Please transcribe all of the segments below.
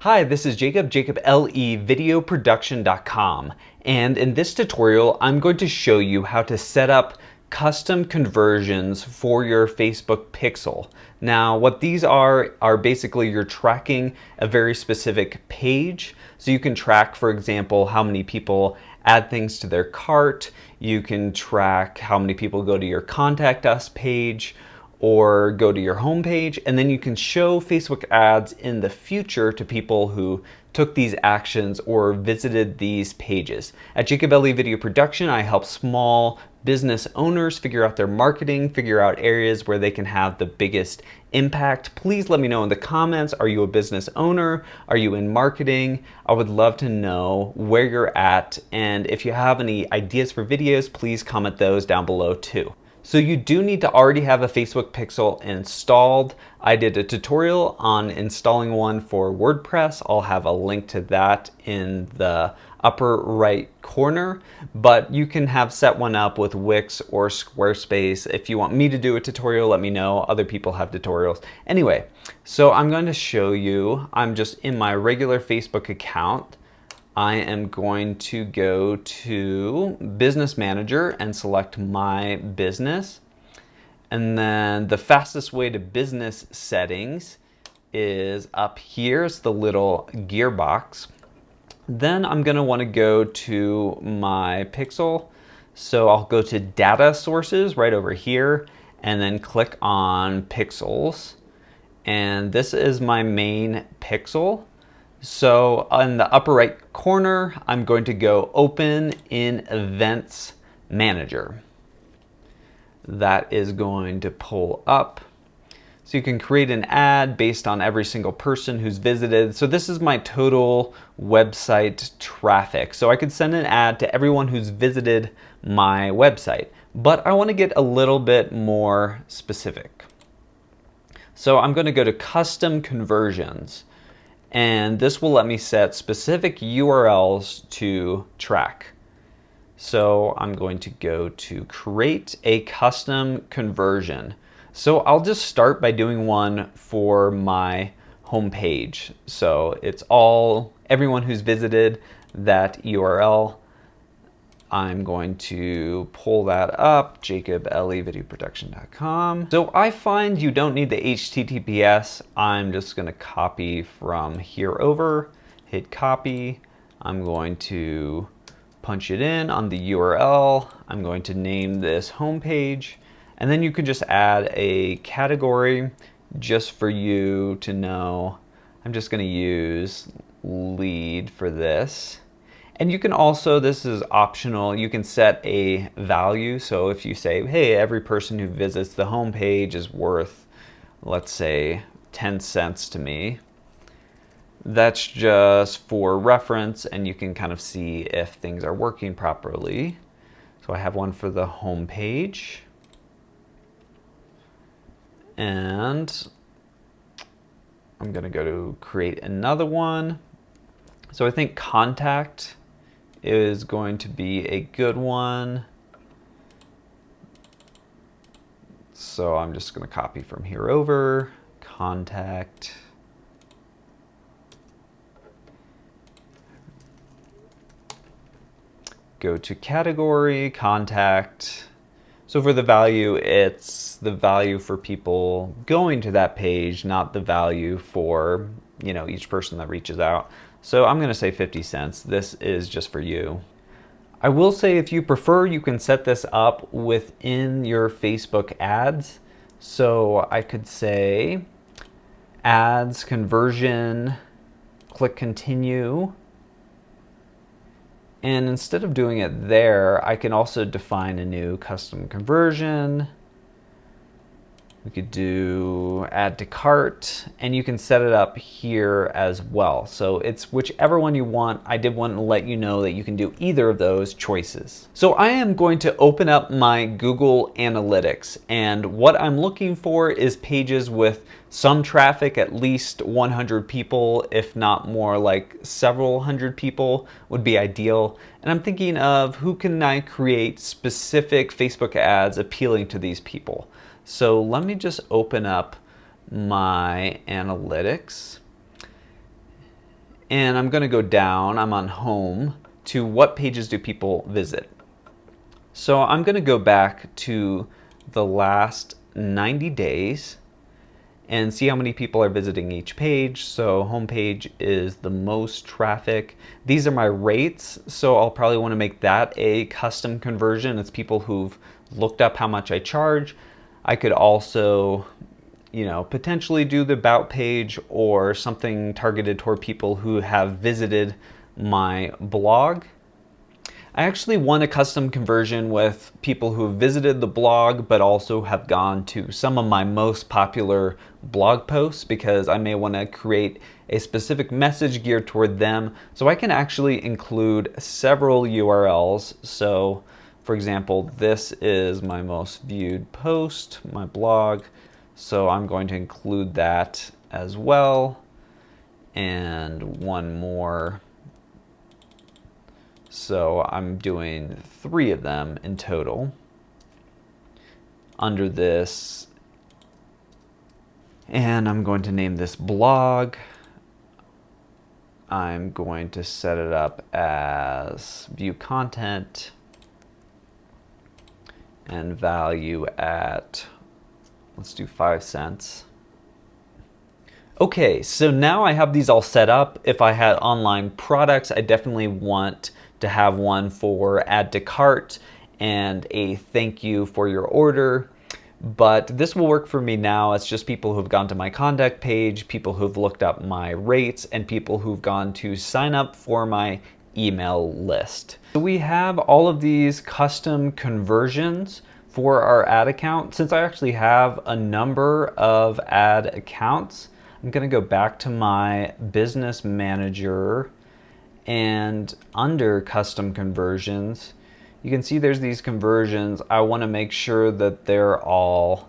Hi, this is Jacob, JacobLEVideoProduction.com, and in this tutorial I'm going to show you how to set up custom conversions for your Facebook pixel. Now what these are basically you're tracking a very specific page, so you can track, for example, how many people add things to their cart, you can track how many people go to your Contact Us page, or go to your home page, and then you can show Facebook ads in the future to people who took these actions or visited these pages. At Jacob LE Video Production, I help small business owners figure out their marketing, figure out areas where they can have the biggest impact. Please let me know in the comments, are you a business owner? Are you in marketing? I would love to know where you're at, and if you have any ideas for videos, please comment those down below too. So you do need to already have a Facebook pixel installed. I did a tutorial on installing one for WordPress. I'll have a link to that in the upper right corner, but you can have set one up with Wix or Squarespace. If you want me to do a tutorial, let me know. Other people have tutorials. Anyway, so I'm going to show you, I'm just in my regular Facebook account. I am going to go to Business Manager and select My Business. And then the fastest way to business settings is up here. It's the little gearbox. Then I'm going to want to go to my pixel. So I'll go to Data Sources right over here and then click on Pixels. And this is my main pixel. So on the upper right corner, I'm going to go Open in Events Manager. That is going to pull up. So you can create an ad based on every single person who's visited. So this is my total website traffic. So I could send an ad to everyone who's visited my website, but I want to get a little bit more specific. So I'm going to go to Custom Conversions. And this will let me set specific URLs to track. So I'm going to go to create a custom conversion. So I'll just start by doing one for my home page. So it's everyone who's visited that URL. I'm going to pull that up, JacobLEVideoProduction.com. So I find you don't need the HTTPS. I'm just going to copy from here over, hit copy. I'm going to punch it in on the URL. I'm going to name this homepage, and then you can just add a category just for you to know. I'm just going to use lead for this. And you can also, this is optional, you can set a value. So if you say, hey, every person who visits the home page is worth, let's say, 10 cents to me. That's just for reference, and you can kind of see if things are working properly. So I have one for the home page. And I'm going to go to create another one. So I think contact is going to be a good one. So I'm just going to copy from here over, contact. Go to category, contact. So for the value, it's the value for people going to that page, not the value for, each person that reaches out. So I'm going to say 50 cents. This is just for you. I will say if you prefer, you can set this up within your Facebook ads. So I could say ads conversion, click continue. And instead of doing it there, I can also define a new custom conversion. We could do add to cart, and you can set it up here as well. So it's whichever one you want. I did want to let you know that you can do either of those choices. So I am going to open up my Google Analytics, and what I'm looking for is pages with some traffic, at least 100 people, if not more, like several hundred people would be ideal. And I'm thinking of who can I create specific Facebook ads appealing to these people. So let me just open up my analytics. And I'm going to go down, I'm on home, to what pages do people visit. So I'm going to go back to the last 90 days and see how many people are visiting each page. So homepage is the most traffic. These are my rates, so I'll probably want to make that a custom conversion. It's people who've looked up how much I charge. I could also, potentially do the about page or something targeted toward people who have visited my blog. I actually want a custom conversion with people who have visited the blog but also have gone to some of my most popular blog posts, because I may want to create a specific message geared toward them. So I can actually include several URLs. So for example, this is my most viewed post, my blog. So I'm going to include that as well. And one more. So I'm doing 3 of them in total under this. And I'm going to name this blog. I'm going to set it up as view content and value at, let's do 5 cents. Okay, so now I have these all set up. If I had online products, I definitely want to have one for add to cart and a thank you for your order. But this will work for me now. It's just people who've gone to my contact page, people who've looked up my rates, and people who've gone to sign up for my email list. So we have all of these custom conversions for our ad account. Since I actually have a number of ad accounts, I'm gonna go back to my business manager, and under custom conversions, you can see there's these conversions. I want to make sure that they're all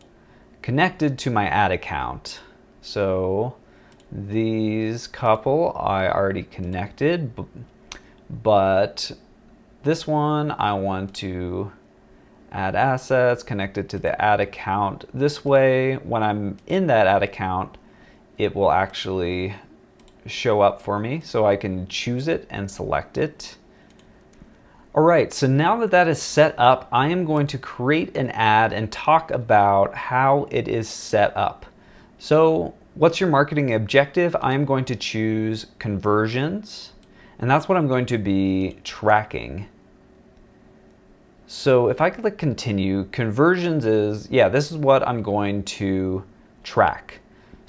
connected to my ad account. So these couple I already connected, but this one I want to add assets connected to the ad account. This way, when I'm in that ad account, it will actually show up for me, so I can choose it and select it. All right, so now that that is set up, I am going to create an ad and talk about how it is set up. So what's your marketing objective? I am going to choose conversions, and that's what I'm going to be tracking. So if I click continue, conversions is, this is what I'm going to track.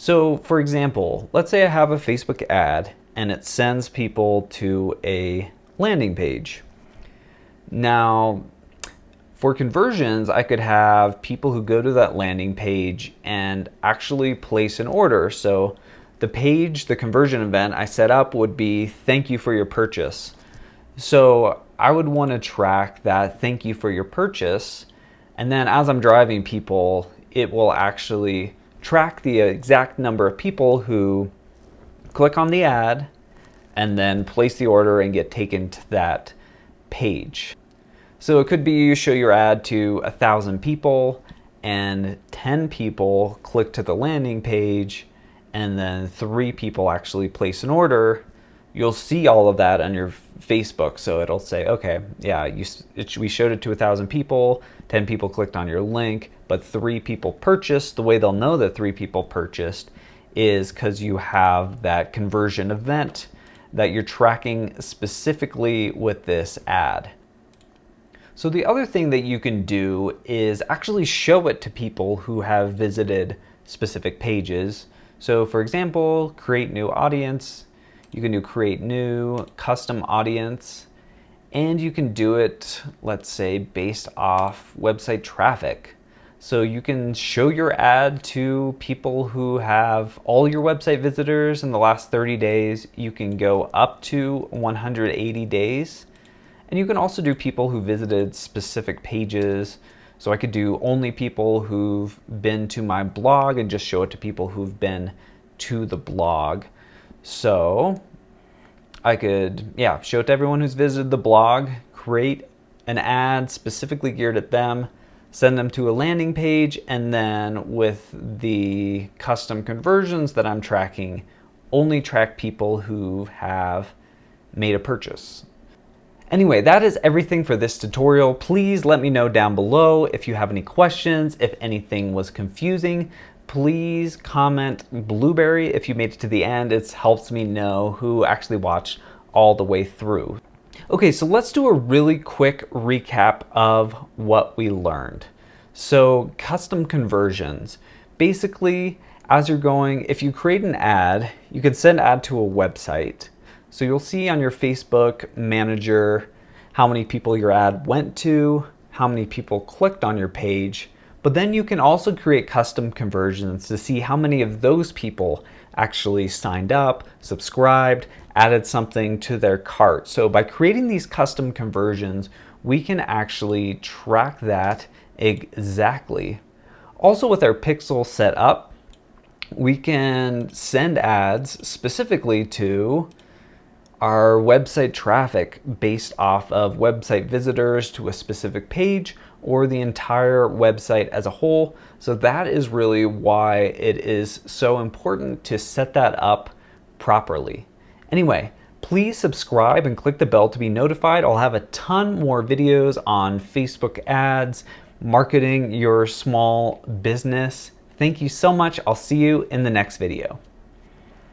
So for example, let's say I have a Facebook ad and it sends people to a landing page. Now, for conversions, I could have people who go to that landing page and actually place an order. So the page, the conversion event I set up would be thank you for your purchase. So I would want to track that thank you for your purchase. And then as I'm driving people, it will actually track the exact number of people who click on the ad and then place the order and get taken to that page. So it could be you show your ad to 1,000 people and 10 people click to the landing page and then 3 people actually place an order. You'll see all of that on your Facebook. So it'll say, okay, we showed it to 1,000 people, 10 people clicked on your link, but 3 people purchased. The way they'll know that 3 people purchased is because you have that conversion event that you're tracking specifically with this ad. So the other thing that you can do is actually show it to people who have visited specific pages. So for example, create new audience. You can do create new, custom audience, and you can do it, let's say, based off website traffic. So you can show your ad to people who have all your website visitors in the last 30 days. You can go up to 180 days. And you can also do people who visited specific pages. So I could do only people who've been to my blog and just show it to people who've been to the blog. So I could, show it to everyone who's visited the blog, create an ad specifically geared at them, send them to a landing page, and then with the custom conversions that I'm tracking, only track people who have made a purchase. Anyway, that is everything for this tutorial. Please let me know down below if you have any questions, if anything was confusing. Please comment blueberry if you made it to the end. It helps me know who actually watched all the way through. Okay, so let's do a really quick recap of what we learned. So custom conversions. Basically, as you're going, if you create an ad, you can send ad to a website. So you'll see on your Facebook manager how many people your ad went to, how many people clicked on your page, but then you can also create custom conversions to see how many of those people actually signed up, subscribed, added something to their cart. So by creating these custom conversions, we can actually track that exactly. Also with our pixel set up, we can send ads specifically to our website traffic based off of website visitors to a specific page or the entire website as a whole. So that is really why it is so important to set that up properly. Anyway, please subscribe and click the bell to be notified. I'll have a ton more videos on Facebook ads, marketing your small business. Thank you so much. I'll see you in the next video.